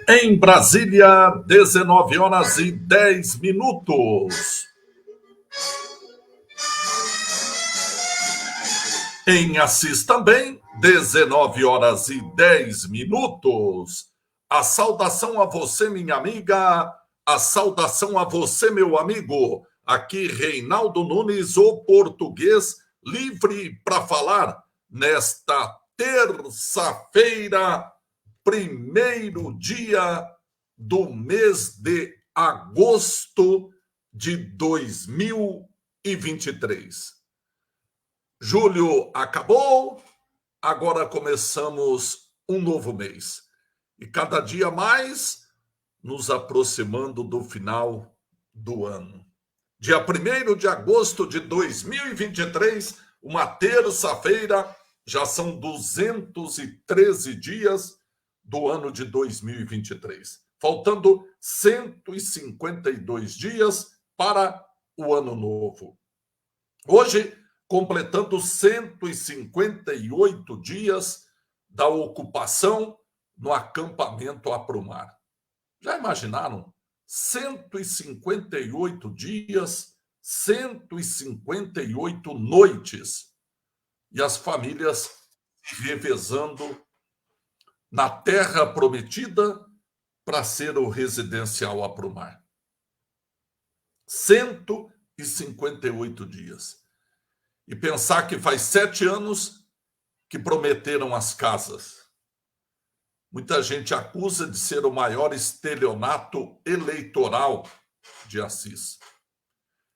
Em Brasília, 19h10. Em Assis também, 19h10. A saudação a você, minha amiga. A saudação a você, meu amigo. Aqui, Reinaldo Nunes, o português livre para falar nesta terça-feira, primeiro dia do mês de agosto de 2023. Julho acabou, agora começamos um novo mês. E cada dia mais nos aproximando do final do ano. Dia 1º de agosto de 2023, uma terça-feira, já são 213 dias do ano de 2023, faltando 152 dias para o ano novo. Hoje, completando 158 dias da ocupação no acampamento Aprumar. Já imaginaram? 158 dias, 158 noites, e as famílias revezando na terra prometida para ser o residencial Aprumar. 158 dias. E pensar que faz 7 anos que prometeram as casas. Muita gente acusa de ser o maior estelionato eleitoral de Assis.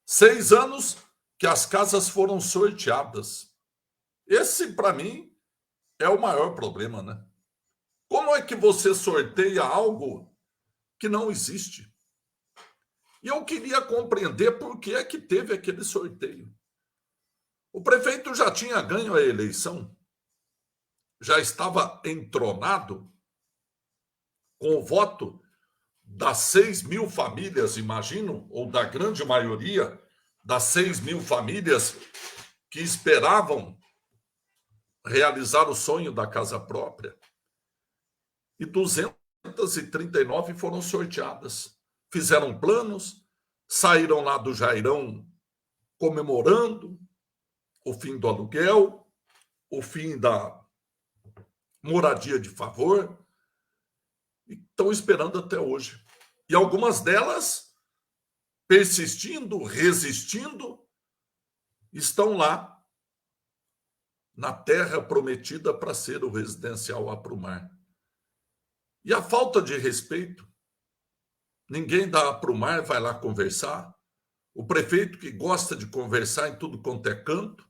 6 anos que as casas foram sorteadas. Esse, para mim, é o maior problema, né? Como é que você sorteia algo que não existe? E eu queria compreender por que é que teve aquele sorteio. O prefeito já tinha ganho a eleição, já estava entronado com o voto das 6.000 famílias, imagino, ou da grande maioria das 6.000 famílias que esperavam realizar o sonho da casa própria. E 239 foram sorteadas. Fizeram planos, saíram lá do Jairão comemorando o fim do aluguel, o fim da moradia de favor, e estão esperando até hoje. E algumas delas, persistindo, resistindo, estão lá na terra prometida para ser o residencial Aprumar. E a falta de respeito, ninguém da Aprumar vai lá conversar. O prefeito, que gosta de conversar em tudo quanto é canto,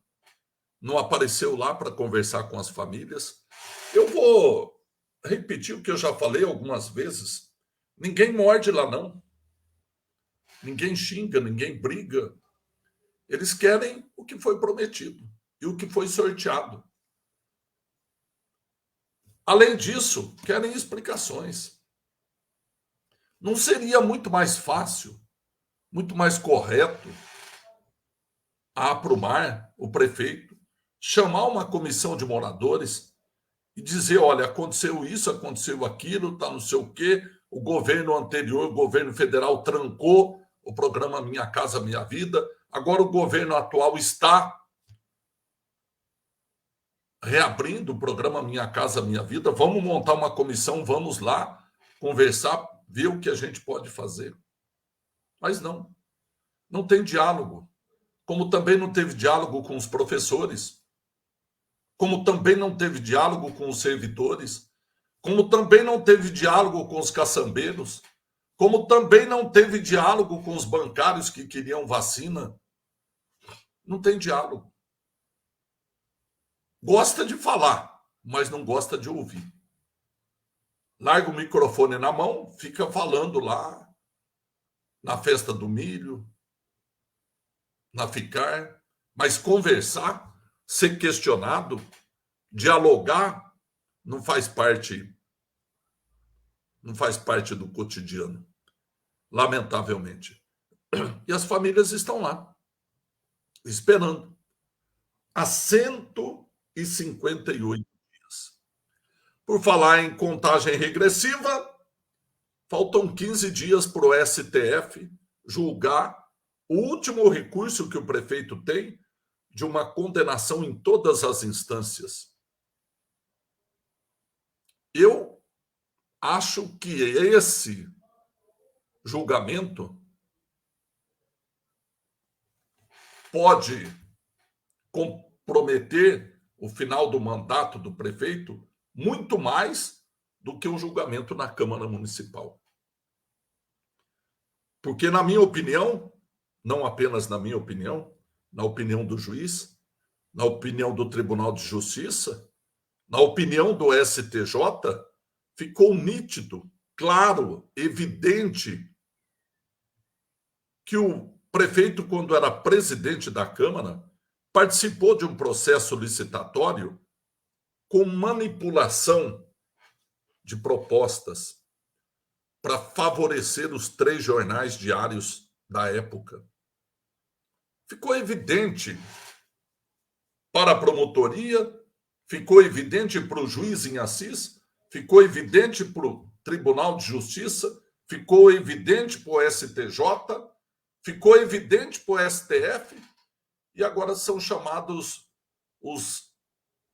não apareceu lá para conversar com as famílias. Eu vou repetir o que eu já falei algumas vezes. Ninguém morde lá, não. Ninguém xinga, ninguém briga. Eles querem o que foi prometido e o que foi sorteado. Além disso, querem explicações. Não seria muito mais fácil, muito mais correto a Aprumar, o prefeito, chamar uma comissão de moradores e dizer, olha, aconteceu isso, aconteceu aquilo, tá não sei o quê, o governo anterior, o governo federal, trancou o programa Minha Casa Minha Vida, agora o governo atual está reabrindo o programa Minha Casa Minha Vida, vamos montar uma comissão, vamos lá conversar, ver o que a gente pode fazer. Mas não tem diálogo. Como também não teve diálogo com os professores, como também não teve diálogo com os servidores, como também não teve diálogo com os caçambeiros, como também não teve diálogo com os bancários que queriam vacina. Não tem diálogo. Gosta de falar, mas não gosta de ouvir. Larga o microfone na mão, fica falando lá na festa do milho, na FICAR, mas conversar, ser questionado, dialogar, não faz parte do cotidiano, lamentavelmente. E as famílias estão lá, esperando, há 158 dias. Por falar em contagem regressiva, faltam 15 dias para o STF julgar o último recurso que o prefeito tem de uma condenação em todas as instâncias. Eu acho que esse julgamento pode comprometer o final do mandato do prefeito muito mais do que o julgamento na Câmara Municipal. Porque, na minha opinião, não apenas na minha opinião, na opinião do juiz, na opinião do Tribunal de Justiça, na opinião do STJ, ficou nítido, claro, evidente, que o prefeito, quando era presidente da Câmara, participou de um processo licitatório com manipulação de propostas para favorecer os 3 jornais diários da época. Ficou evidente para a promotoria, ficou evidente para o juiz em Assis, ficou evidente para o Tribunal de Justiça, ficou evidente para o STJ, ficou evidente para o STF, e agora são chamados os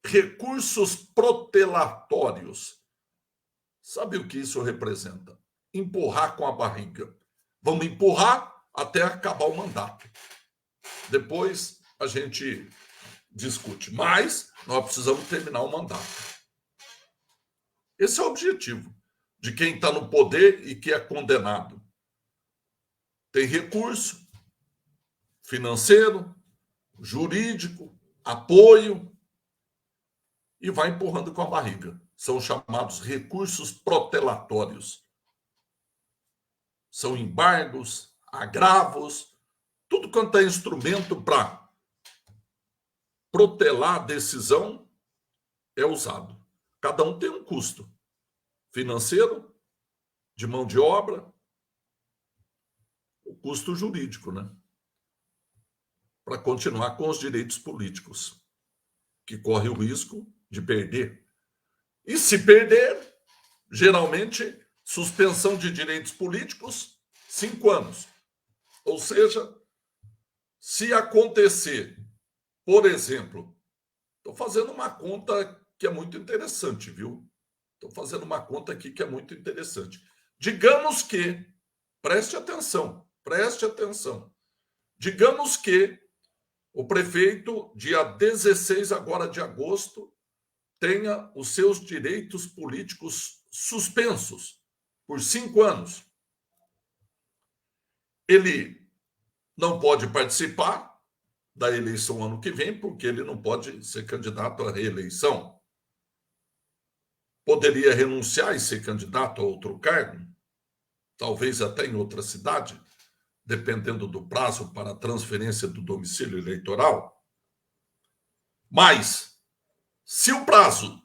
recursos protelatórios. Sabe o que isso representa? Empurrar com a barriga. Vamos empurrar até acabar o mandato. Depois a gente discute, mas nós precisamos terminar o mandato. Esse é o objetivo de quem está no poder e que é condenado. Tem recurso financeiro, jurídico, apoio, e vai empurrando com a barriga. São chamados recursos protelatórios. São embargos, agravos, tudo quanto é instrumento para protelar a decisão é usado. Cada um tem um custo financeiro, de mão de obra, o custo jurídico, né? Para continuar com os direitos políticos, que corre o risco de perder. E se perder, geralmente, suspensão de direitos políticos, 5 anos. Ou seja, se acontecer, por exemplo, estou fazendo uma conta que é muito interessante, viu? Estou fazendo uma conta aqui que é muito interessante. Digamos que, preste atenção, digamos que o prefeito, dia 16 agora de agosto, tenha os seus direitos políticos suspensos por 5 anos. Ele não pode participar da eleição ano que vem, porque ele não pode ser candidato à reeleição. Poderia renunciar e ser candidato a outro cargo, talvez até em outra cidade, dependendo do prazo para a transferência do domicílio eleitoral. Mas, se o prazo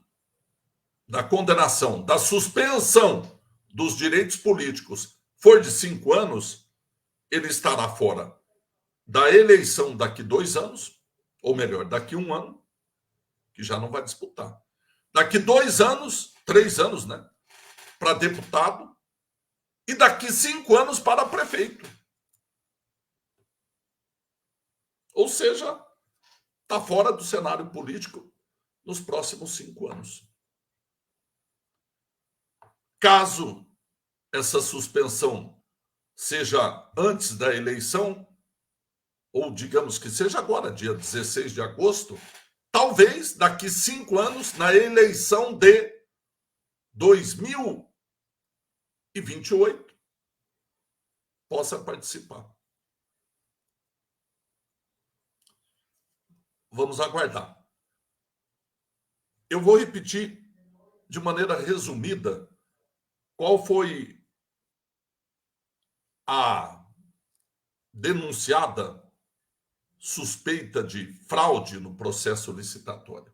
da condenação, da suspensão dos direitos políticos for de 5 anos, ele estará fora da eleição daqui 2 anos, ou melhor, daqui 1 ano, que já não vai disputar. Daqui 2 anos, 3 anos, né? Para deputado, e daqui 5 anos para prefeito. Ou seja, está fora do cenário político nos próximos 5 anos. Caso essa suspensão seja antes da eleição, ou digamos que seja agora, dia 16 de agosto, talvez daqui 5 anos, na eleição de 2028, possa participar. Vamos aguardar. Eu vou repetir de maneira resumida qual foi a denunciada suspeita de fraude no processo licitatório.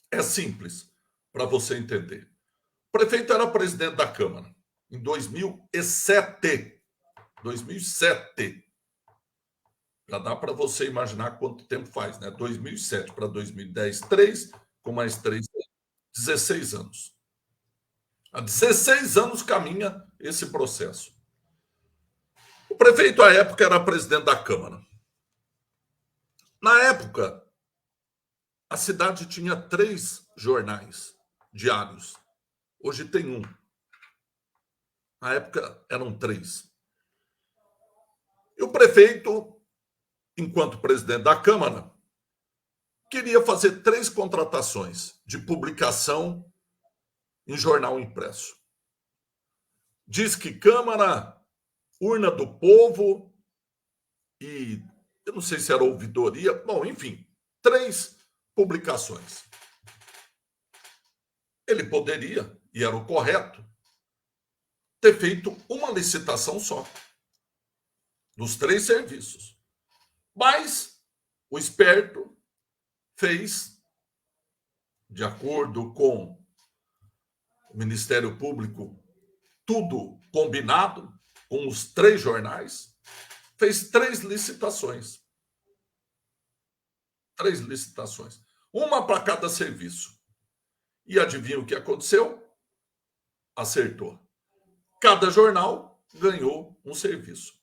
É simples para você entender. O prefeito era presidente da Câmara em 2007. 2007. Já dá para você imaginar quanto tempo faz, né? 2007 para 2010, 3, com mais 3, 16 anos. Há 16 anos caminha esse processo. O prefeito, à época, era presidente da Câmara. Na época, a cidade tinha 3 jornais diários. Hoje tem 1. Na época, eram 3. E o prefeito, enquanto presidente da Câmara, queria fazer 3 contratações de publicação em jornal impresso. Diz que Câmara, Urna do Povo e, eu não sei se era ouvidoria, bom, enfim, 3 publicações. Ele poderia, e era o correto, ter feito uma licitação só, dos 3 serviços. Mas o esperto fez, de acordo com Ministério Público, tudo combinado com os 3 jornais, fez 3 licitações. 3 licitações. Uma para cada serviço. E adivinha o que aconteceu? Acertou. Cada jornal ganhou um serviço.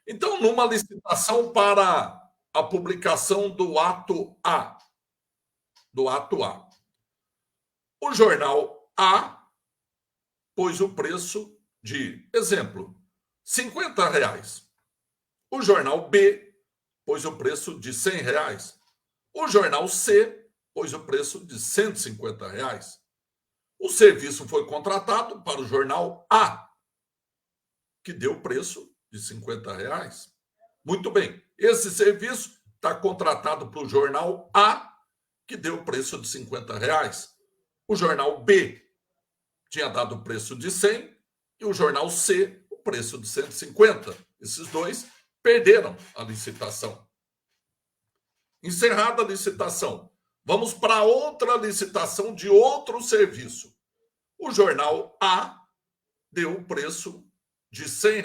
Então, numa licitação para a publicação do ato A, o jornal A pôs o preço de, exemplo, R$ 50. O jornal B pôs o preço de R$ 100. O jornal C pôs o preço de R$ 150. O serviço foi contratado para o jornal A, que deu o preço de R$ 50. Muito bem, esse serviço está contratado para o jornal A, que deu o preço de R$ 50. O jornal B tinha dado o preço de 100 e o jornal C o preço de 150. Esses dois perderam a licitação. Encerrada a licitação, vamos para outra licitação de outro serviço. O jornal A deu o preço de R$ 100.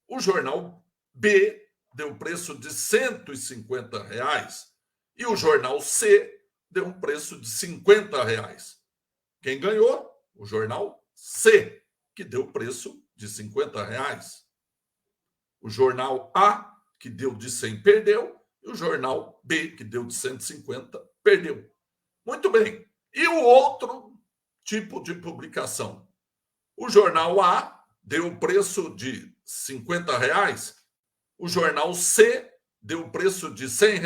O jornal B deu o preço de R$ 150. E o jornal C deu um preço de R$ 50. Quem ganhou? O jornal C, que deu o preço de R$ 50. O jornal A, que deu de 100, perdeu. E o jornal B, que deu de 150, perdeu. Muito bem. E o outro tipo de publicação? O jornal A deu o preço de R$ 50. O jornal C deu o preço de R$ 100.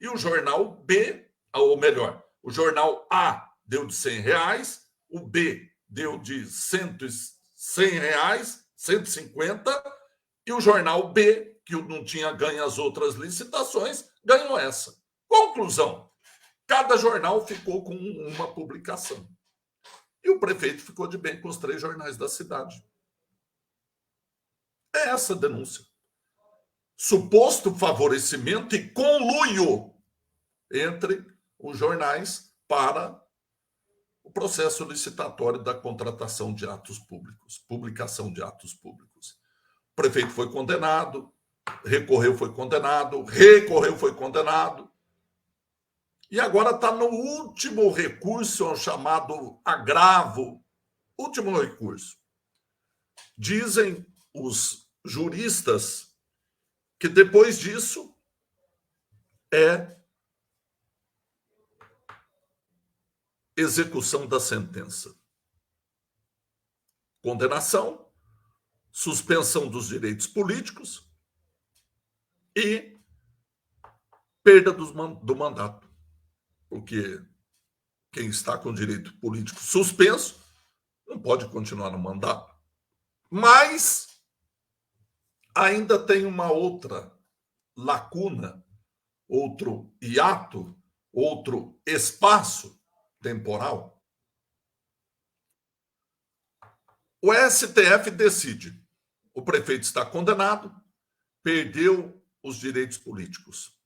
E o jornal B, ou melhor, o jornal A deu de R$ 100, o B deu de R$ 150, e o jornal B, que não tinha ganho as outras licitações, ganhou essa. Conclusão: cada jornal ficou com uma publicação. E o prefeito ficou de bem com os 3 jornais da cidade. É essa a denúncia. Suposto favorecimento e conluio entre os jornais para o processo licitatório da contratação de atos públicos, publicação de atos públicos. O prefeito foi condenado, recorreu, foi condenado, recorreu, foi condenado. E agora está no último recurso, o chamado agravo. Último recurso. Dizem os juristas que depois disso é execução da sentença. Condenação, suspensão dos direitos políticos e perda do mandato. Porque quem está com direito político suspenso não pode continuar no mandato. Mas ainda tem uma outra lacuna, outro hiato, outro espaço temporal. O STF decide. O prefeito está condenado, perdeu os direitos políticos.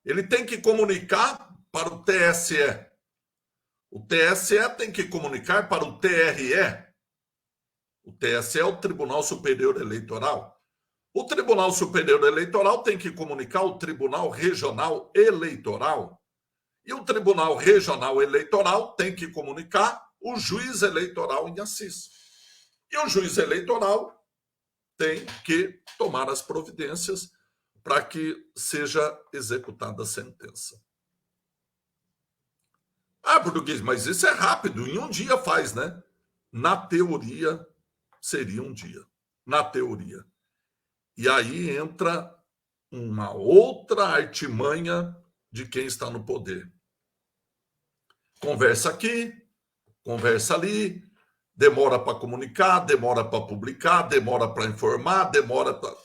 Ele tem que comunicar para o TSE. O TSE tem que comunicar para o TRE. O TSE é o Tribunal Superior Eleitoral. O Tribunal Superior Eleitoral tem que comunicar ao Tribunal Regional Eleitoral. E o Tribunal Regional Eleitoral tem que comunicar o juiz eleitoral em Assis. E o juiz eleitoral tem que tomar as providências para que seja executada a sentença. Português, mas isso é rápido, em um dia faz, né? Na teoria, seria um dia. Na teoria. E aí entra uma outra artimanha de quem está no poder. Conversa aqui, conversa ali, demora para comunicar, demora para publicar, demora para informar, demora para...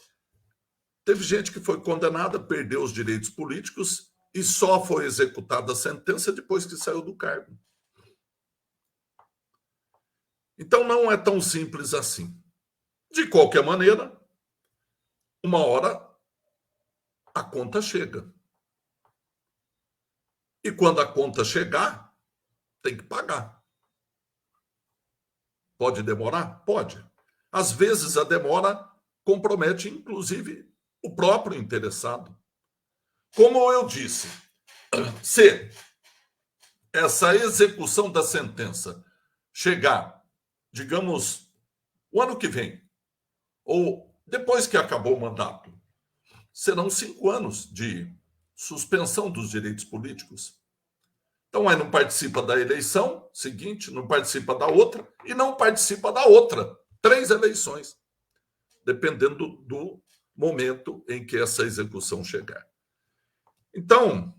Teve gente que foi condenada, perdeu os direitos políticos e só foi executada a sentença depois que saiu do cargo. Então não é tão simples assim. De qualquer maneira, uma hora a conta chega. E quando a conta chegar, tem que pagar. Pode demorar? Pode. Às vezes a demora compromete, inclusive, o próprio interessado. Como eu disse, se essa execução da sentença chegar, digamos, o ano que vem, ou depois que acabou o mandato, serão 5 anos de suspensão dos direitos políticos. Então, aí não participa da eleição seguinte, não participa da outra e não participa da outra. 3 eleições, dependendo do momento em que essa execução chegar. Então,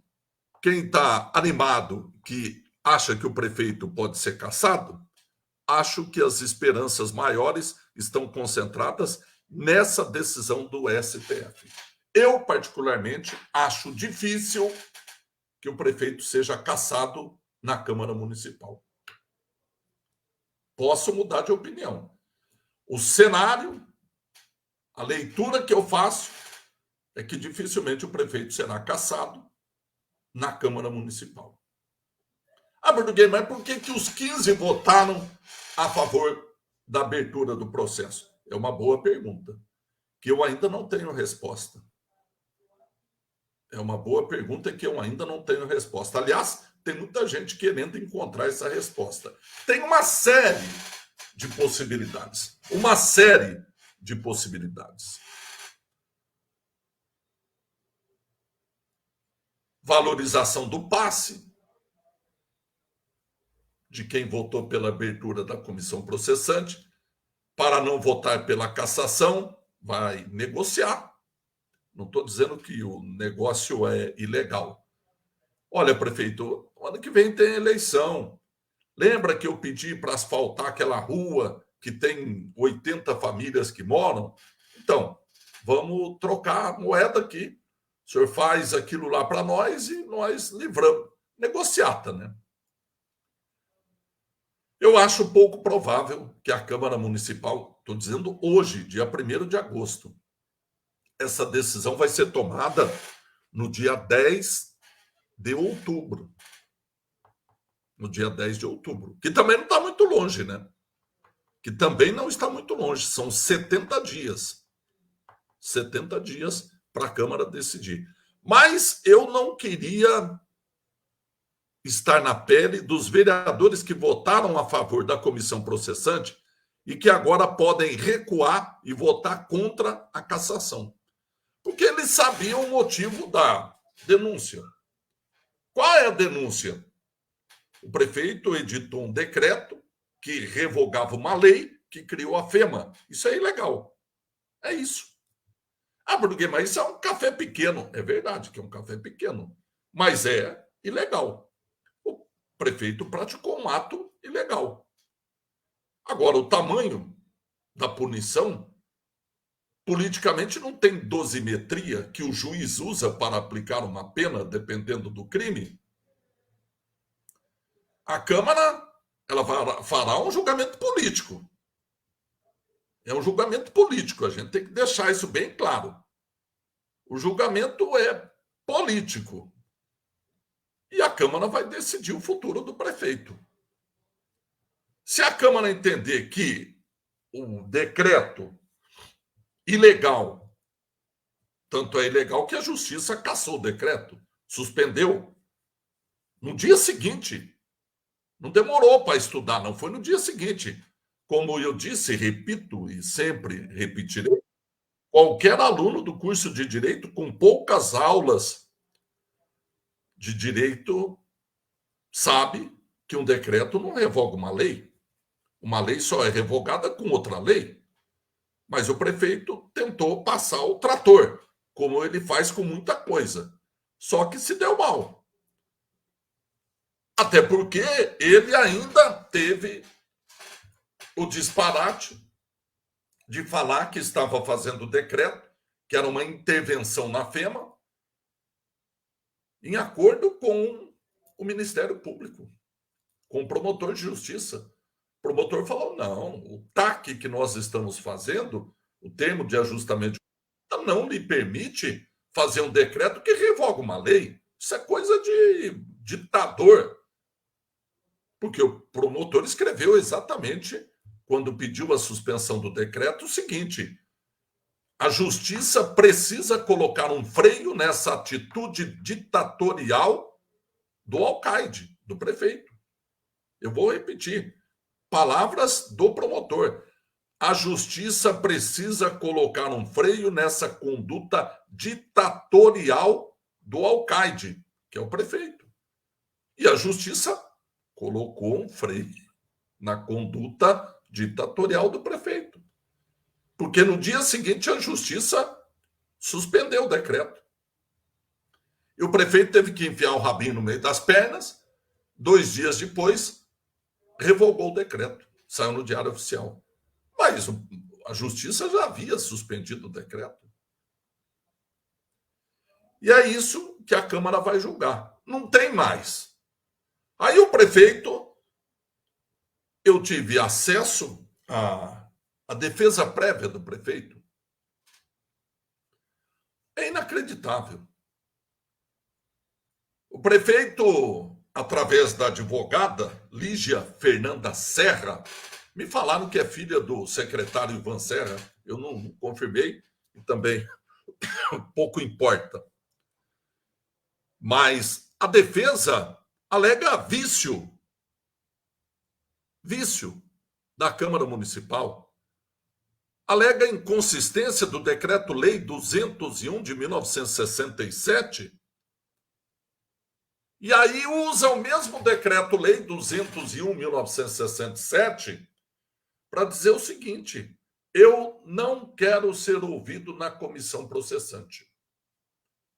quem está animado, que acha que o prefeito pode ser cassado, acho que as esperanças maiores estão concentradas nessa decisão do STF. Eu, particularmente, acho difícil que o prefeito seja cassado na Câmara Municipal. Posso mudar de opinião. O cenário, a leitura que eu faço é que dificilmente o prefeito será cassado na Câmara Municipal. Borduguês, mas por que os 15 votaram a favor da abertura do processo? É uma boa pergunta, que eu ainda não tenho resposta. É uma boa pergunta que eu ainda não tenho resposta. Aliás, tem muita gente querendo encontrar essa resposta. Tem uma série de possibilidades. Uma série de possibilidades. Valorização do passe de quem votou pela abertura da comissão processante, para não votar pela cassação, vai negociar. Não estou dizendo que o negócio é ilegal. Olha, prefeito, ano que vem tem eleição. Lembra que eu pedi para asfaltar aquela rua que tem 80 famílias que moram? Então, vamos trocar a moeda aqui. O senhor faz aquilo lá para nós e nós livramos. Negociata, né? Eu acho pouco provável que a Câmara Municipal, estou dizendo hoje, dia 1º de agosto, essa decisão vai ser tomada no dia 10 de outubro. No dia 10 de outubro. Que também não está muito longe, né? Que também não está muito longe. São 70 dias. 70 dias para a Câmara decidir. Mas eu não queria estar na pele dos vereadores que votaram a favor da comissão processante e que agora podem recuar e votar contra a cassação. Porque eles sabiam o motivo da denúncia. Qual é a denúncia? O prefeito editou um decreto que revogava uma lei que criou a FEMA. Isso é ilegal. É isso. Borduguês, mas isso é um café pequeno. É verdade que é um café pequeno, mas é ilegal. O prefeito praticou um ato ilegal. Agora, o tamanho da punição, politicamente, não tem dosimetria que o juiz usa para aplicar uma pena, dependendo do crime. A Câmara, ela fará um julgamento político. É um julgamento político, a gente tem que deixar isso bem claro. O julgamento é político. E a Câmara vai decidir o futuro do prefeito. Se a Câmara entender que o decreto ilegal, tanto é ilegal que a Justiça cassou o decreto, suspendeu, no dia seguinte. Não demorou para estudar, não. Foi no dia seguinte. Como eu disse, repito e sempre repetirei, qualquer aluno do curso de Direito com poucas aulas de Direito sabe que um decreto não revoga uma lei. Uma lei só é revogada com outra lei. Mas o prefeito tentou passar o trator, como ele faz com muita coisa. Só que se deu mal. Até porque ele ainda teve o disparate de falar que estava fazendo o decreto, que era uma intervenção na FEMA, em acordo com o Ministério Público, com o promotor de justiça. O promotor falou, não, o TAC que nós estamos fazendo, o termo de ajustamento de conta, não lhe permite fazer um decreto que revoga uma lei. Isso é coisa de ditador. Porque o promotor escreveu exatamente quando pediu a suspensão do decreto, o seguinte: a justiça precisa colocar um freio nessa atitude ditatorial do alcaide, do prefeito. Eu vou repetir. Palavras do promotor. A justiça precisa colocar um freio nessa conduta ditatorial do alcaide, que é o prefeito. E a justiça colocou um freio na conduta ditatorial do prefeito. Porque no dia seguinte a justiça suspendeu o decreto. E o prefeito teve que enfiar o rabinho no meio das pernas. 2 dias depois, revogou o decreto. Saiu no Diário Oficial. Mas a justiça já havia suspendido o decreto. E é isso que a Câmara vai julgar. Não tem mais. Aí o prefeito, eu tive acesso à defesa prévia do prefeito. É inacreditável. O prefeito, através da advogada Lígia Fernanda Serra, me falaram que é filha do secretário Ivan Serra. Eu não confirmei e também pouco importa. Mas a defesa alega vício da Câmara Municipal. Alega inconsistência do Decreto-Lei 201 de 1967. E aí usa o mesmo Decreto-Lei 201 de 1967 para dizer o seguinte: eu não quero ser ouvido na comissão processante.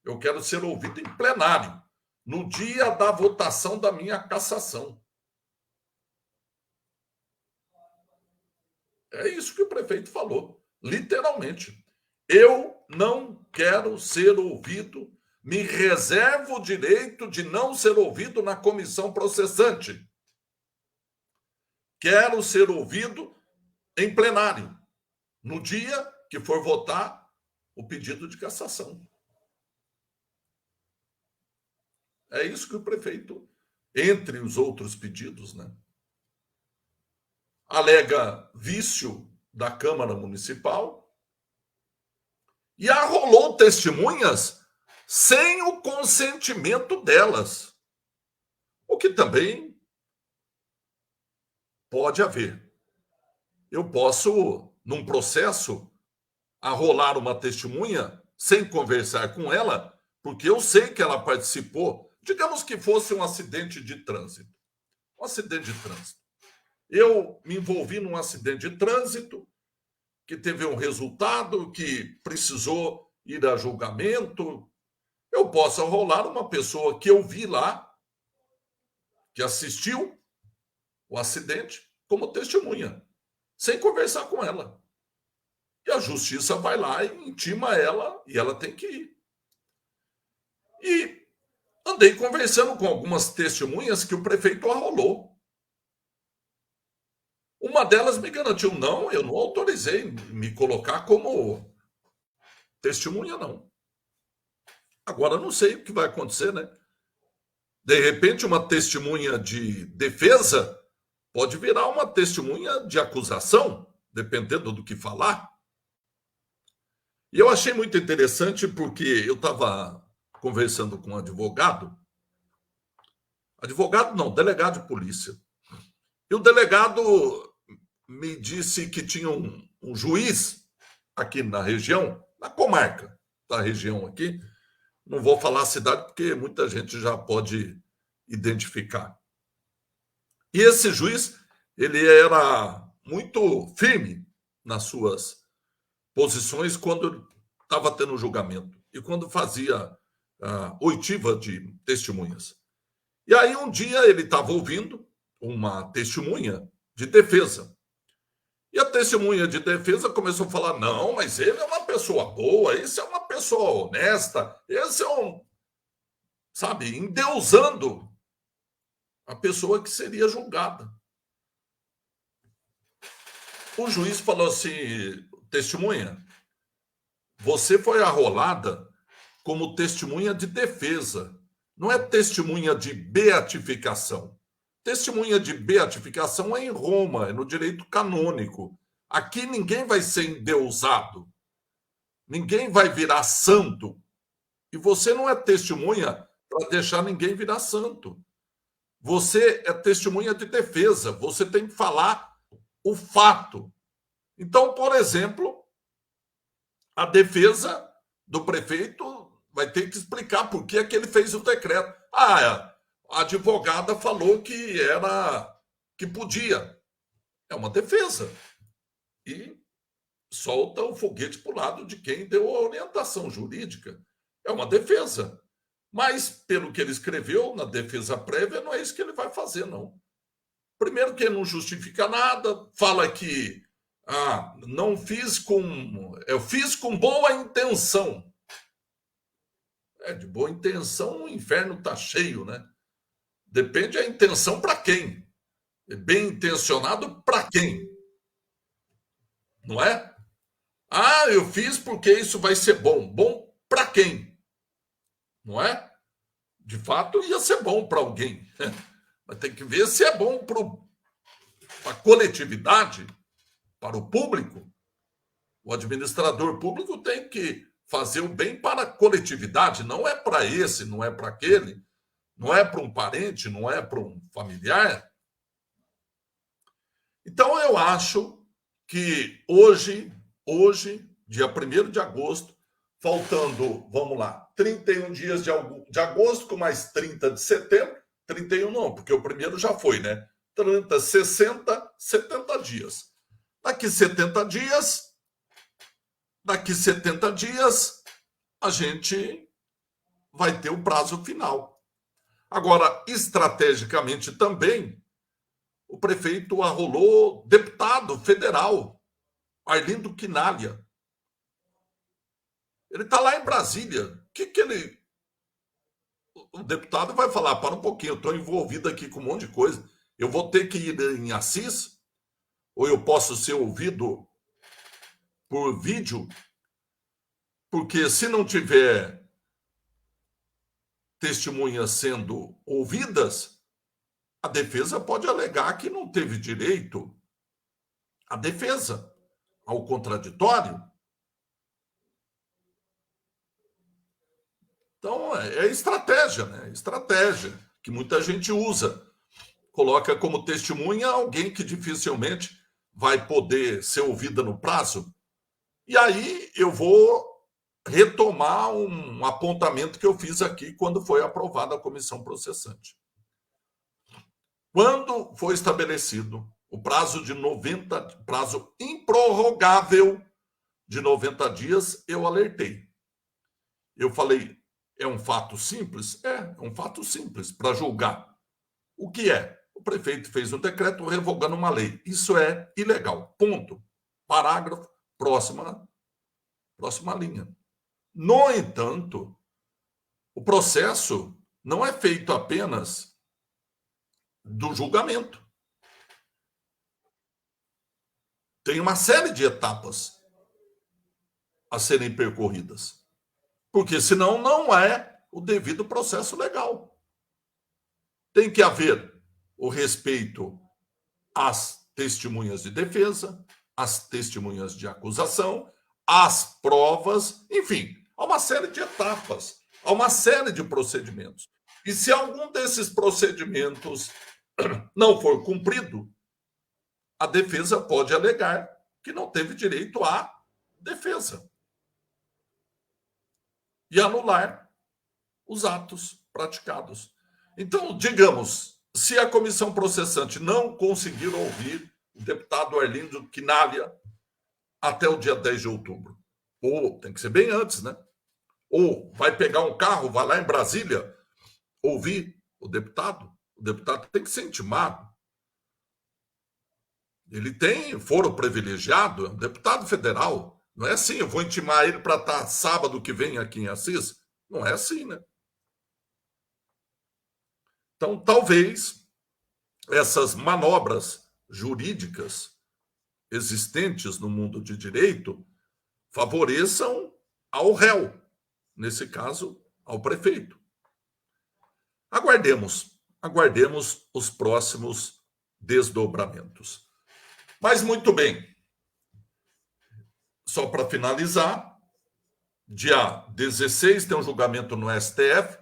Eu quero ser ouvido em plenário, no dia da votação da minha cassação. É isso que o prefeito falou, literalmente. Eu não quero ser ouvido, me reservo o direito de não ser ouvido na comissão processante. Quero ser ouvido em plenário, no dia que for votar o pedido de cassação. É isso que o prefeito, entre os outros pedidos, alega vício da Câmara Municipal e arrolou testemunhas sem o consentimento delas, o que também pode haver. Eu posso, num processo, arrolar uma testemunha sem conversar com ela, porque eu sei que ela participou. Digamos que fosse um acidente de trânsito. Um acidente de trânsito. Eu me envolvi num acidente de trânsito que teve um resultado, que precisou ir a julgamento. Eu posso arrolar uma pessoa que eu vi lá, que assistiu o acidente, como testemunha, sem conversar com ela. E a justiça vai lá e intima ela, e ela tem que ir. E andei conversando com algumas testemunhas que o prefeito arrolou. Uma delas me garantiu: não, eu não autorizei me colocar como testemunha, não. Agora, não sei o que vai acontecer, né? De repente, uma testemunha de defesa pode virar uma testemunha de acusação, dependendo do que falar. E eu achei muito interessante porque eu estava conversando com um advogado não, delegado de polícia. E o delegado me disse que tinha um juiz aqui na região, na comarca da região aqui. Não vou falar a cidade porque muita gente já pode identificar. E esse juiz, ele era muito firme nas suas posições quando estava tendo julgamento e quando fazia oitiva de testemunhas. E aí um dia ele estava ouvindo uma testemunha de defesa. E a testemunha de defesa começou a falar: não, mas ele é uma pessoa boa, esse é uma pessoa honesta, esse é sabe, endeusando a pessoa que seria julgada. O juiz falou assim: testemunha, você foi arrolada como testemunha de defesa, não é testemunha de beatificação. Testemunha de beatificação é em Roma, é no direito canônico. Aqui ninguém vai ser endeusado, ninguém vai virar santo. E você não é testemunha para deixar ninguém virar santo. Você é testemunha de defesa, você tem que falar o fato. Então, por exemplo, a defesa do prefeito vai ter que explicar por que é que ele fez o decreto. A advogada falou que podia. É uma defesa. E solta o foguete para o lado de quem deu a orientação jurídica. É uma defesa. Mas, pelo que ele escreveu na defesa prévia, não é isso que ele vai fazer, não. Primeiro que ele não justifica nada, fala que não fiz com... Eu fiz com boa intenção. De boa intenção, o inferno está cheio, né? Depende da intenção para quem. Bem intencionado para quem? Não é? Eu fiz porque isso vai ser bom. Bom para quem? Não é? De fato, ia ser bom para alguém. Mas tem que ver se é bom para a coletividade, para o público. O administrador público tem que fazer o bem para a coletividade, não é para esse, não é para aquele, não é para um parente, não é para um familiar. Então, eu acho que hoje, dia 1º de agosto, faltando, vamos lá, 31 dias de agosto com mais 30 de setembro, 31 não, porque o primeiro já foi, né? 30, 60, 70 dias. Daqui 70 dias, a gente vai ter o prazo final. Agora, estrategicamente também, o prefeito arrolou deputado federal, Arlindo Quinalha. Ele está lá em Brasília. O que ele... O deputado vai falar, para um pouquinho, eu estou envolvido aqui com um monte de coisa. Eu vou ter que ir em Assis? Ou eu posso ser ouvido por vídeo? Porque se não tiver testemunhas sendo ouvidas, a defesa pode alegar que não teve direito à defesa, ao contraditório. Então, é estratégia, né? Estratégia que muita gente usa. Coloca como testemunha alguém que dificilmente vai poder ser ouvida no prazo. E aí eu vou retomar um apontamento que eu fiz aqui quando foi aprovada a comissão processante. Quando foi estabelecido o prazo de 90, prazo improrrogável de 90 dias, eu alertei. Eu falei, é um fato simples? É um fato simples para julgar. O que é? O prefeito fez um decreto revogando uma lei. Isso é ilegal. Ponto. Parágrafo, próxima linha. No entanto, o processo não é feito apenas do julgamento. Tem uma série de etapas a serem percorridas. Porque senão não é o devido processo legal. Tem que haver o respeito às testemunhas de defesa, às testemunhas de acusação, às provas, enfim, há uma série de etapas, há uma série de procedimentos. E se algum desses procedimentos não for cumprido, a defesa pode alegar que não teve direito à defesa e anular os atos praticados. Então, digamos, se a comissão processante não conseguir ouvir o deputado Arlindo Quinalha até o dia 10 de outubro, ou tem que ser bem antes, né? Ou vai pegar um carro, vai lá em Brasília ouvir o deputado tem que ser intimado. Ele tem foro privilegiado, é um deputado federal. Não é assim, eu vou intimar ele para estar sábado que vem aqui em Assis. Não é assim, né? Então, talvez essas manobras jurídicas existentes no mundo de direito favoreçam ao réu, nesse caso, ao prefeito. Aguardemos. aguardemos os próximos desdobramentos. Mas muito bem. Só para finalizar, dia 16 tem um julgamento no STF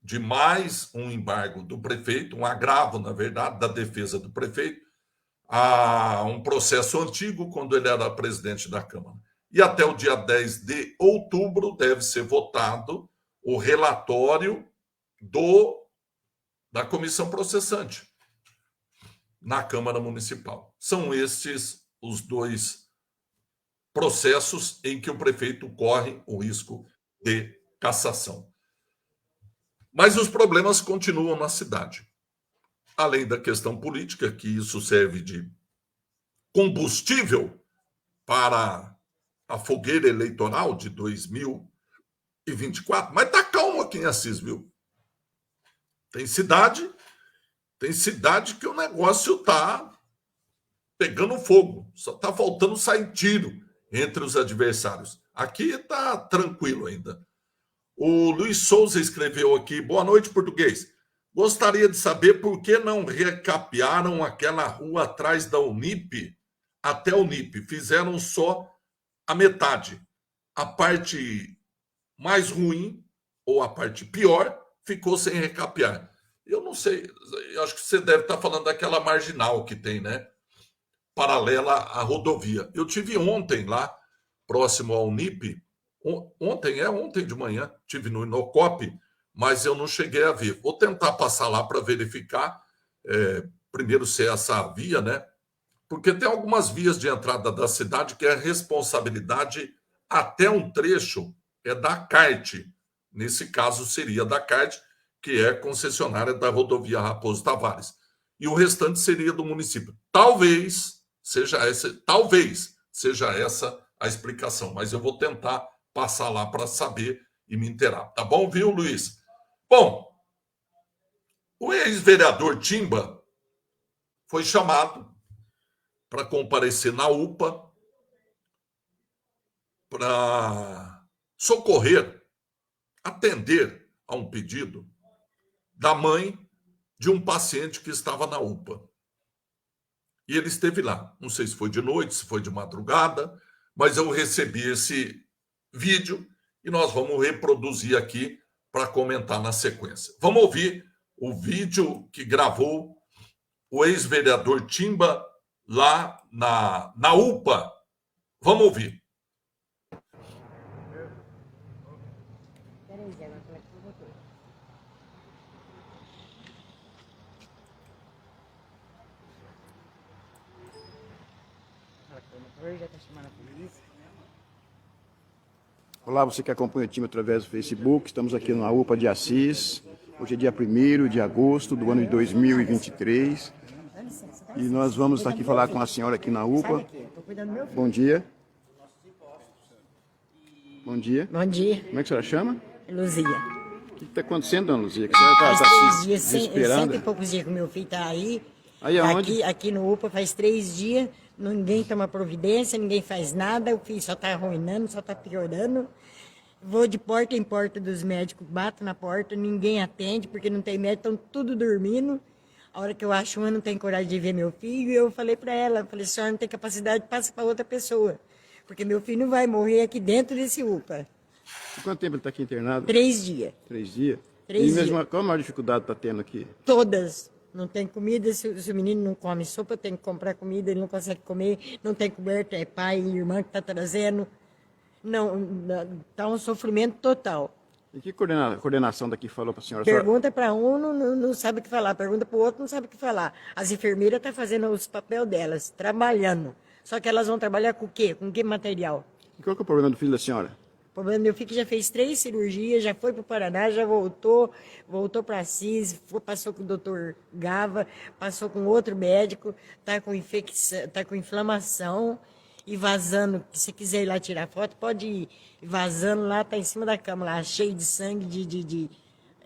de mais um embargo do prefeito, um agravo, na verdade, da defesa do prefeito, a um processo antigo quando ele era presidente da Câmara. E até o dia 10 de outubro deve ser votado o relatório da comissão processante na Câmara Municipal. São estes os dois processos em que o prefeito corre o risco de cassação. Mas os problemas continuam na cidade. Além da questão política, que isso serve de combustível para a fogueira eleitoral de 2024, mas tá calmo aqui em Assis, viu? Tem cidade que o negócio tá pegando fogo, só tá faltando sair tiro entre os adversários. Aqui tá tranquilo ainda. O Luiz Souza escreveu aqui, boa noite, português. Gostaria de saber por que não recapearam aquela rua atrás da Unip até a Unip. Fizeram só a metade. A parte mais ruim, ou a parte pior, ficou sem recapear. Eu não sei, eu acho que você deve estar falando daquela marginal que tem, né? Paralela à rodovia. Eu tive ontem lá, próximo ao Unip, ontem de manhã, tive no Inocop, mas eu não cheguei a ver. Vou tentar passar lá para verificar, primeiro se é essa via, né? Porque tem algumas vias de entrada da cidade que é responsabilidade até um trecho é da CART. Nesse caso seria da CART, que é concessionária da rodovia Raposo Tavares. E o restante seria do município. Talvez seja essa a explicação, mas eu vou tentar passar lá para saber e me inteirar. Tá bom, viu, Luiz? Bom, o ex-vereador Timba foi chamado para comparecer na UPA para socorrer, atender a um pedido da mãe de um paciente que estava na UPA. E ele esteve lá. Não sei se foi de noite, se foi de madrugada, mas eu recebi esse vídeo e nós vamos reproduzir aqui para comentar na sequência. Vamos ouvir o vídeo que gravou o ex-vereador Timba lá na UPA. Vamos ouvir. Olá, você que acompanha o time através do Facebook, estamos aqui na UPA de Assis, hoje é dia 1º de agosto do ano de 2023 e nós vamos aqui falar com a senhora aqui na UPA. Bom dia. Bom dia. Bom dia. Como é que a senhora chama? Luzia. O que está acontecendo, dona Luzia? Que a senhora está Faz 3 dias, desesperando? 100 e poucos dias que meu filho está aí. Aí aonde? Aqui no UPA faz 3 dias, ninguém toma providência, ninguém faz nada, o filho só está arruinando, só está piorando. Vou de porta em porta dos médicos, bato na porta, ninguém atende, porque não tem médico, estão tudo dormindo. A hora que eu acho uma, não tem coragem de ver meu filho, e eu falei para ela, a senhora não tem capacidade, passa para outra pessoa. Porque meu filho não vai morrer aqui dentro desse UPA. E quanto tempo ele está aqui internado? 3 dias. 3 dias? 3 e mesmo, dias. qual a maior dificuldade está tendo aqui? Todas. Não tem comida, se o menino não come sopa, tem que comprar comida, ele não consegue comer, não tem coberta, é pai e irmã que está trazendo. Não, está um sofrimento total. E que coordenação daqui falou para a senhora? Pergunta para um, não sabe o que falar, pergunta para o outro, não sabe o que falar. As enfermeiras estão fazendo os papéis delas, trabalhando. Só que elas vão trabalhar com o quê? Com que material? E qual que é o problema do filho da senhora? O problema do meu filho que já fez 3 cirurgias, já foi para o Paraná, já voltou para Assis, passou com o doutor Gava, passou com outro médico, está com infecção, está com inflamação e vazando. Se quiser ir lá tirar foto, pode ir vazando lá, está em cima da cama lá, cheio de sangue,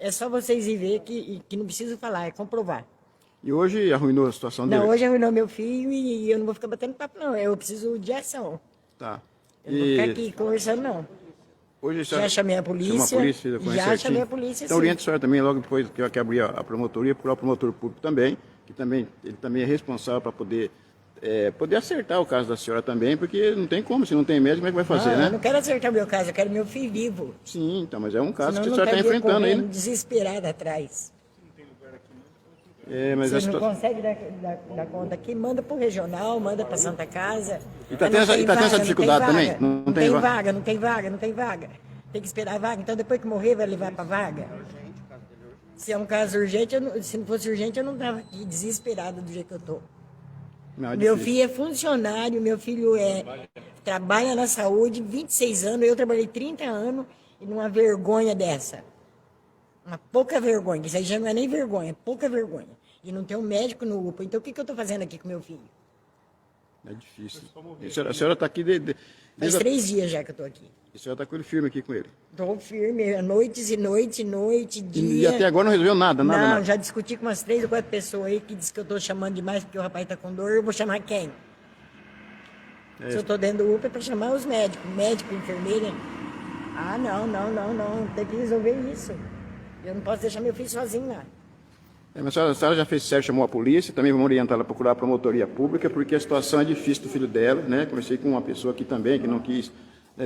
É só vocês ir ver que não preciso falar, é comprovar. E hoje arruinou a situação dele? Não, hoje arruinou meu filho e eu não vou ficar batendo papo, não. Eu preciso de ação. Tá. Eu não vou ficar aqui conversando, não. Hoje Já chamei a polícia. Já chamei a polícia, então, sim. oriente a senhora também, logo depois que abrir a promotoria, procurar o promotor público também, que também, ele também é responsável para poder acertar o caso da senhora também, porque não tem como, se não tem médico, como é que vai fazer, né? Eu não quero acertar meu caso, eu quero meu filho vivo. Sim, então, mas é um caso Senão que a não senhora está estaria enfrentando aí, né? correndo desesperada atrás. Mas Vocês não conseguem dar conta aqui, manda para o regional, manda para Santa Casa. E tá tendo essa dificuldade também? Não tem vaga, não tem vaga, não tem vaga. Tem que esperar a vaga, então depois que morrer vai levar para vaga. Se é um caso urgente, se não fosse urgente, eu não estava aqui desesperada do jeito que eu estou. Meu filho é funcionário, meu filho trabalha na saúde, 26 anos, eu trabalhei 30 anos e numa vergonha dessa. Uma pouca vergonha, isso aí já não é nem vergonha, é pouca vergonha. E não tem um médico no UPA, então o que eu estou fazendo aqui com meu filho? É difícil. A senhora está aqui Faz 3 dias já que eu estou aqui. E a senhora está com ele firme aqui com ele? Estou firme, noites e noite, dia. E até agora não resolveu nada? Não, já discuti com umas 3 ou 4 pessoas aí que diz que eu estou chamando demais porque o rapaz está com dor, eu vou chamar quem? Se eu estou dentro do UPA é para chamar os médicos, médico, enfermeira. Ah, não, tem que resolver isso. Eu não posso deixar meu filho sozinho lá. Mas a senhora já fez certo, chamou a polícia, também vamos orientar ela a procurar a promotoria pública, porque a situação é difícil do filho dela, né? Conversei com uma pessoa aqui também, que não quis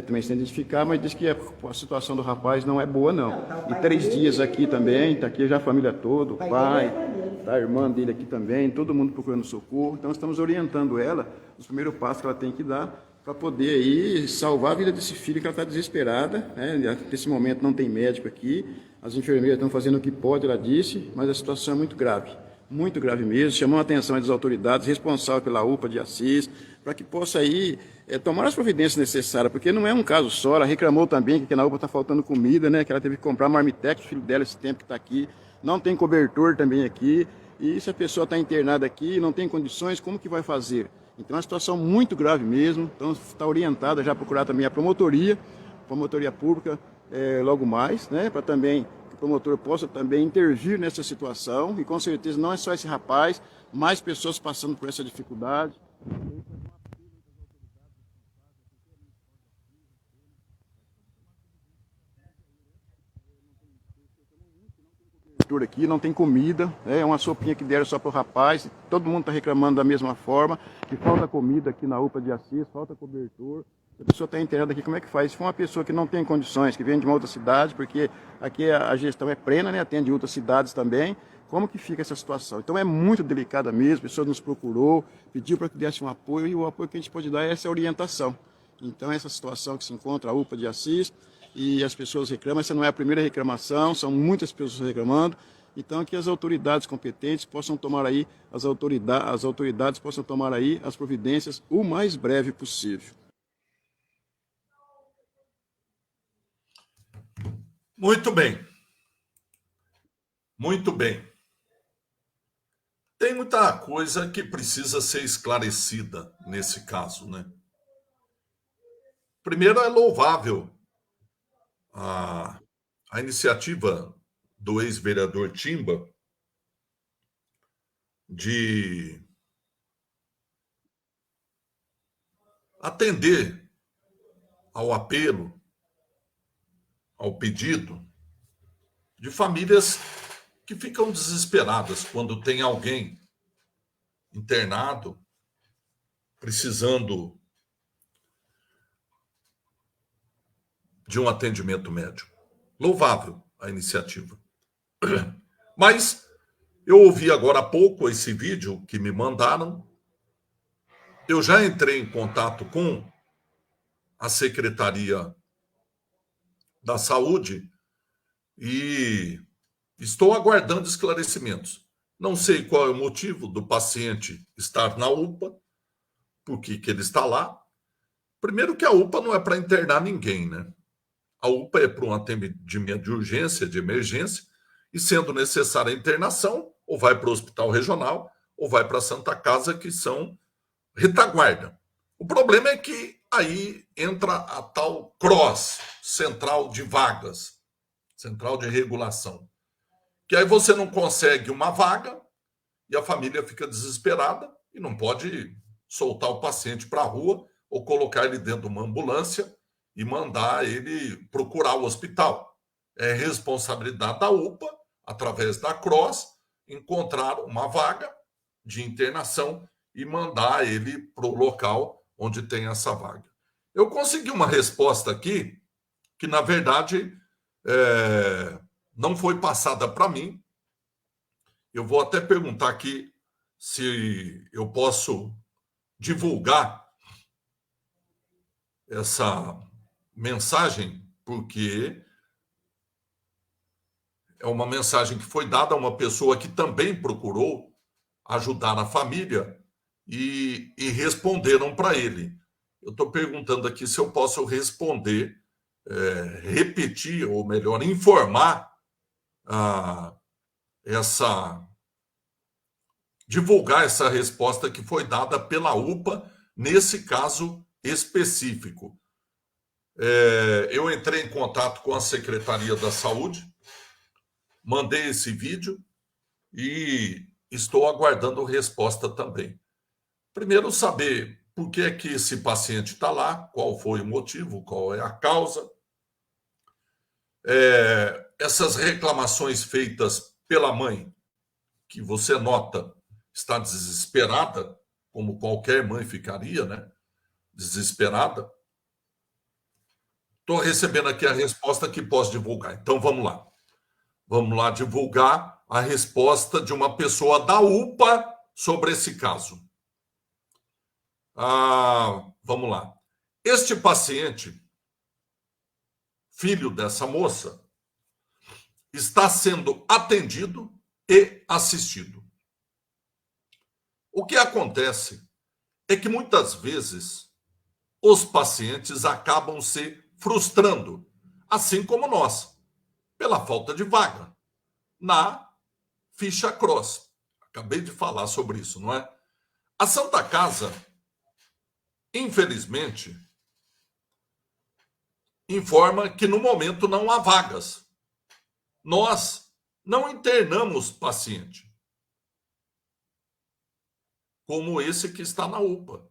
também se identificar, mas disse que a situação do rapaz não é boa, não. E 3 dias aqui também, está aqui já a família toda, o pai, tá a irmã dele aqui também, todo mundo procurando socorro. Então estamos orientando ela, os primeiros passos que ela tem que dar, para poder aí salvar a vida desse filho, que ela está desesperada, né? Nesse momento não tem médico aqui, as enfermeiras estão fazendo o que pode, ela disse, mas a situação é muito grave mesmo, chamando a atenção das autoridades responsáveis pela UPA de Assis, para que possa aí tomar as providências necessárias, porque não é um caso só, ela reclamou também que na UPA está faltando comida, né? Que ela teve que comprar marmitex, o filho dela esse tempo que está aqui, não tem cobertor também aqui, e se a pessoa está internada aqui, não tem condições, como que vai fazer? Então é uma situação muito grave mesmo, então está orientada já a procurar também a promotoria pública logo mais, né, para também que o promotor possa também intervir nessa situação, e com certeza não é só esse rapaz, mais pessoas passando por essa dificuldade. Aqui não tem comida, é uma sopinha que deram só para o rapaz, todo mundo está reclamando da mesma forma, que falta comida aqui na UPA de Assis, falta cobertor. A pessoa está internada aqui, como é que faz? Se for uma pessoa que não tem condições, que vem de uma outra cidade, porque aqui a gestão é plena, né? Atende outras cidades também, como que fica essa situação? Então é muito delicada mesmo, a pessoa nos procurou, pediu para que desse um apoio, e o apoio que a gente pode dar é essa orientação. Então essa situação que se encontra a UPA de Assis, e as pessoas reclamam, essa não é a primeira reclamação, são muitas pessoas reclamando, então que as autoridades competentes possam tomar aí, as autoridades possam tomar aí as providências o mais breve possível. Muito bem. Muito bem. Tem muita coisa que precisa ser esclarecida nesse caso, né? Primeiro, é louvável a iniciativa do ex-vereador Timba de atender ao apelo, ao pedido de famílias que ficam desesperadas quando tem alguém internado, precisando de um atendimento médico. Louvável a iniciativa. Mas eu ouvi agora há pouco esse vídeo que me mandaram. Eu já entrei em contato com a Secretaria da Saúde e estou aguardando esclarecimentos. Não sei qual é o motivo do paciente estar na UPA, por que ele está lá. Primeiro que a UPA não é para internar ninguém, né? A UPA é para um atendimento de urgência, de emergência, e sendo necessária a internação, ou vai para o hospital regional, ou vai para a Santa Casa, que são retaguarda. O problema é que aí entra a tal CROSS, Central de Vagas, Central de Regulação, que aí você não consegue uma vaga e a família fica desesperada e não pode soltar o paciente para a rua ou colocar ele dentro de uma ambulância e mandar ele procurar o hospital. É responsabilidade da UPA, através da CROSS, encontrar uma vaga de internação e mandar ele para o local onde tem essa vaga. Eu consegui uma resposta aqui que, na verdade, não foi passada para mim. Eu vou até perguntar aqui se eu posso divulgar essa mensagem, porque é uma mensagem que foi dada a uma pessoa que também procurou ajudar a família e responderam para ele. Eu estou perguntando aqui se eu posso responder, repetir, ou melhor, informar divulgar essa resposta que foi dada pela UPA nesse caso específico. Eu entrei em contato com a Secretaria da Saúde, mandei esse vídeo e estou aguardando resposta também. Primeiro, saber por que é que esse paciente está lá, qual foi o motivo, qual é a causa. Essas reclamações feitas pela mãe, que você nota está desesperada, como qualquer mãe ficaria, né? Desesperada. Estou recebendo aqui a resposta que posso divulgar. Então, vamos lá. Vamos lá divulgar a resposta de uma pessoa da UPA sobre esse caso. Vamos lá. Este paciente, filho dessa moça, está sendo atendido e assistido. O que acontece é que muitas vezes os pacientes acabam se frustrando, assim como nós, pela falta de vaga na ficha CROSS. Acabei de falar sobre isso, não é? A Santa Casa, infelizmente, informa que no momento não há vagas. Nós não internamos paciente como esse que está na UPA.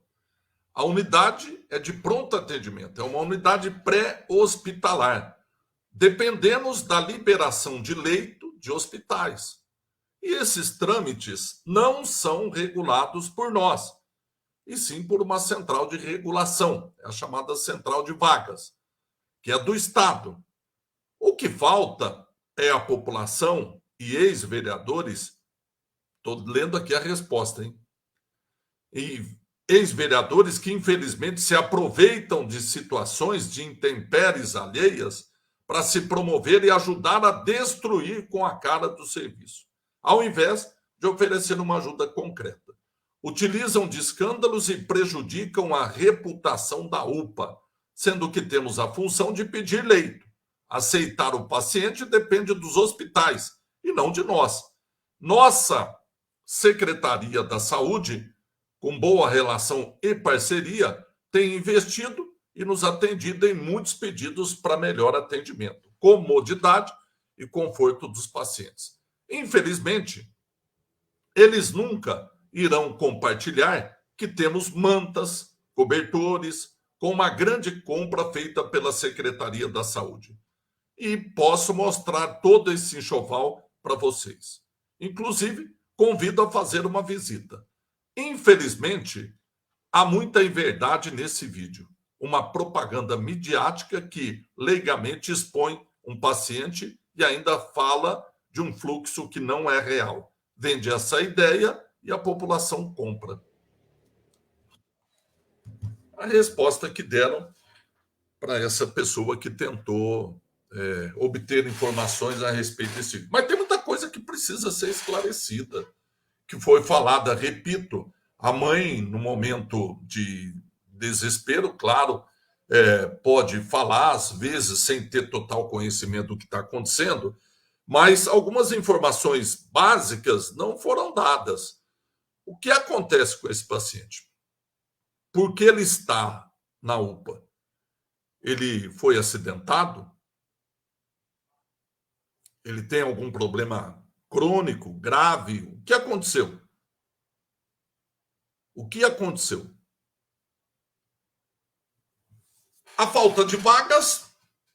A unidade é de pronto atendimento, é uma unidade pré-hospitalar. Dependemos da liberação de leito de hospitais. E esses trâmites não são regulados por nós, e sim por uma central de regulação, é a chamada central de vagas, que é do Estado. O que falta é a população e ex-vereadores, estou lendo aqui a resposta, hein? E ex-vereadores que, infelizmente, se aproveitam de situações de intempéries alheias para se promover e ajudar a destruir com a cara do serviço, ao invés de oferecer uma ajuda concreta. Utilizam de escândalos e prejudicam a reputação da UPA, sendo que temos a função de pedir leito. Aceitar o paciente depende dos hospitais e não de nós. Nossa Secretaria da Saúde, com boa relação e parceria, tem investido e nos atendido em muitos pedidos para melhor atendimento, comodidade e conforto dos pacientes. Infelizmente, eles nunca irão compartilhar que temos mantas, cobertores, com uma grande compra feita pela Secretaria da Saúde. E posso mostrar todo esse enxoval para vocês. Inclusive, convido a fazer uma visita. Infelizmente, há muita inverdade nesse vídeo. Uma propaganda midiática que leigamente expõe um paciente e ainda fala de um fluxo que não é real. Vende essa ideia e a população compra. A resposta que deram para essa pessoa que tentou obter informações a respeito desse. Mas tem muita coisa que precisa ser esclarecida, que foi falada, repito, a mãe, no momento de desespero, claro, pode falar, às vezes, sem ter total conhecimento do que está acontecendo, mas algumas informações básicas não foram dadas. O que acontece com esse paciente? Por que ele está na UPA? Ele foi acidentado? Ele tem algum problema crônico, grave? O que aconteceu? O que aconteceu? A falta de vagas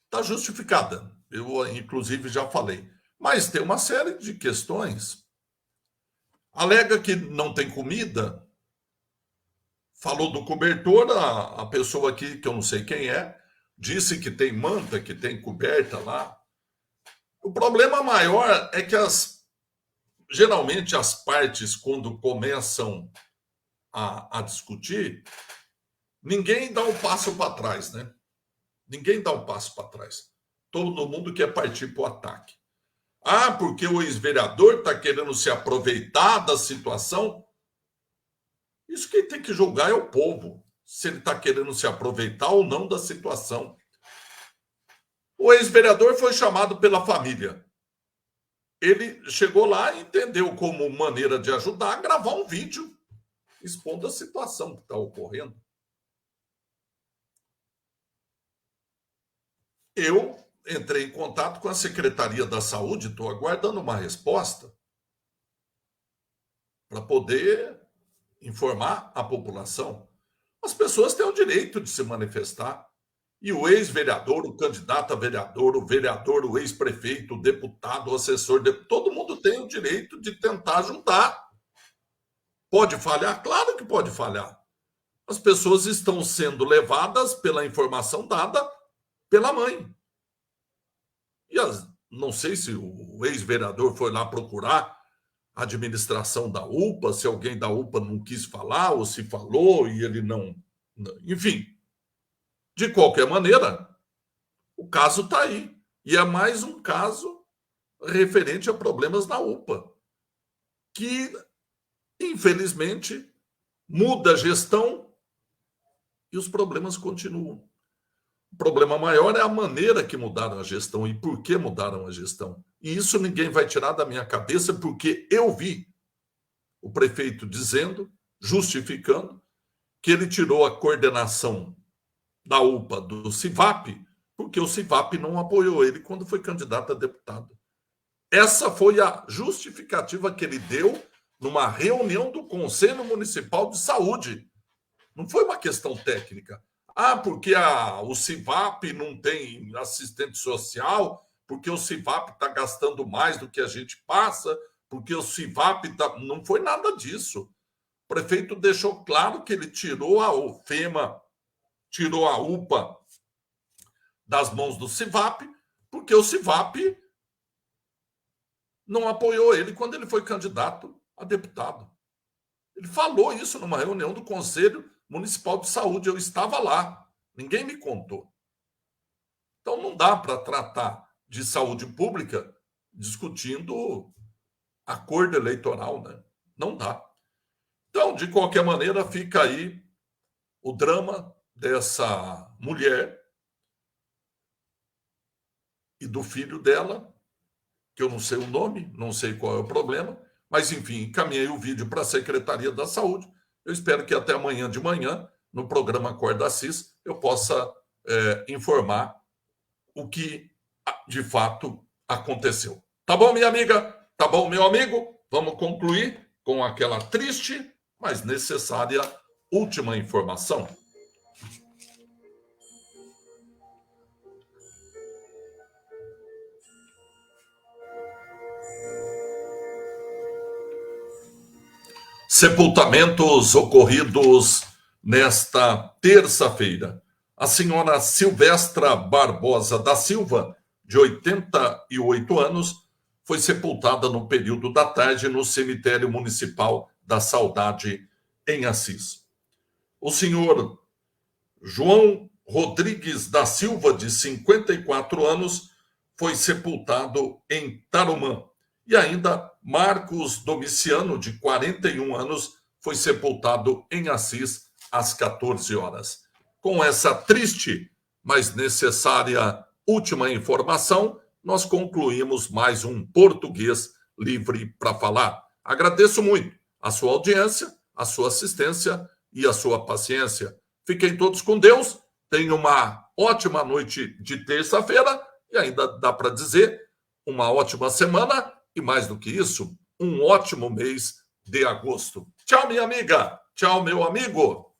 está justificada. Eu, inclusive, já falei. Mas tem uma série de questões. Alega que não tem comida. Falou do cobertor, a pessoa aqui, que eu não sei quem é, disse que tem manta, que tem coberta lá. O problema maior é que geralmente as partes, quando começam a discutir, ninguém dá um passo para trás, né? Ninguém dá um passo para trás. Todo mundo quer partir para o ataque. Ah, porque o ex-vereador está querendo se aproveitar da situação. Isso quem tem que julgar é o povo, se ele está querendo se aproveitar ou não da situação. O ex-vereador foi chamado pela família. Ele chegou lá e entendeu como maneira de ajudar a gravar um vídeo expondo a situação que está ocorrendo. Eu entrei em contato com a Secretaria da Saúde, estou aguardando uma resposta para poder informar a população. As pessoas têm o direito de se manifestar. E o ex-vereador, o candidato a vereador, o ex-prefeito, o deputado, o assessor, todo mundo tem o direito de tentar ajudar. Pode falhar? Claro que pode falhar. As pessoas estão sendo levadas pela informação dada pela mãe. E não sei se o ex-vereador foi lá procurar a administração da UPA, se alguém da UPA não quis falar, ou se falou e ele não... Enfim, de qualquer maneira, o caso está aí. E é mais um caso referente a problemas na UPA, que, infelizmente, muda a gestão e os problemas continuam. O problema maior é a maneira que mudaram a gestão e por que mudaram a gestão. E isso ninguém vai tirar da minha cabeça, porque eu vi o prefeito dizendo, justificando, que ele tirou a coordenação da UPA do CIVAP, porque o CIVAP não apoiou ele quando foi candidato a deputado. Essa foi a justificativa que ele deu numa reunião do Conselho Municipal de Saúde. Não foi uma questão técnica. Ah, porque o CIVAP não tem assistente social, porque o CIVAP está gastando mais do que a gente passa, porque o CIVAP está... Não foi nada disso. O prefeito deixou claro que ele tirou a UFEMA, tirou a UPA das mãos do CIVAP, porque o CIVAP não apoiou ele quando ele foi candidato a deputado. Ele falou isso numa reunião do Conselho Municipal de Saúde. Eu estava lá, ninguém me contou. Então não dá para tratar de saúde pública discutindo acordo eleitoral, né? Não dá. Então, de qualquer maneira, fica aí o drama dessa mulher e do filho dela, que eu não sei o nome, não sei qual é o problema, mas, enfim, encaminhei o vídeo para a Secretaria da Saúde. Eu espero que até amanhã de manhã, no programa Acorda Assis, eu possa informar o que, de fato, aconteceu. Tá bom, minha amiga? Tá bom, meu amigo? Vamos concluir com aquela triste, mas necessária última informação. Sepultamentos ocorridos nesta terça-feira. A senhora Silvestra Barbosa da Silva, de 88 anos, foi sepultada no período da tarde no cemitério municipal da Saudade, em Assis. O senhor João Rodrigues da Silva, de 54 anos, foi sepultado em Tarumã. E ainda Marcos Domiciano, de 41 anos, foi sepultado em Assis às 14 horas. Com essa triste, mas necessária última informação, nós concluímos mais um Português Livre para Falar. Agradeço muito a sua audiência, a sua assistência e a sua paciência. Fiquem todos com Deus, tenham uma ótima noite de terça-feira e ainda dá para dizer uma ótima semana e, mais do que isso, um ótimo mês de agosto. Tchau, minha amiga. Tchau, meu amigo.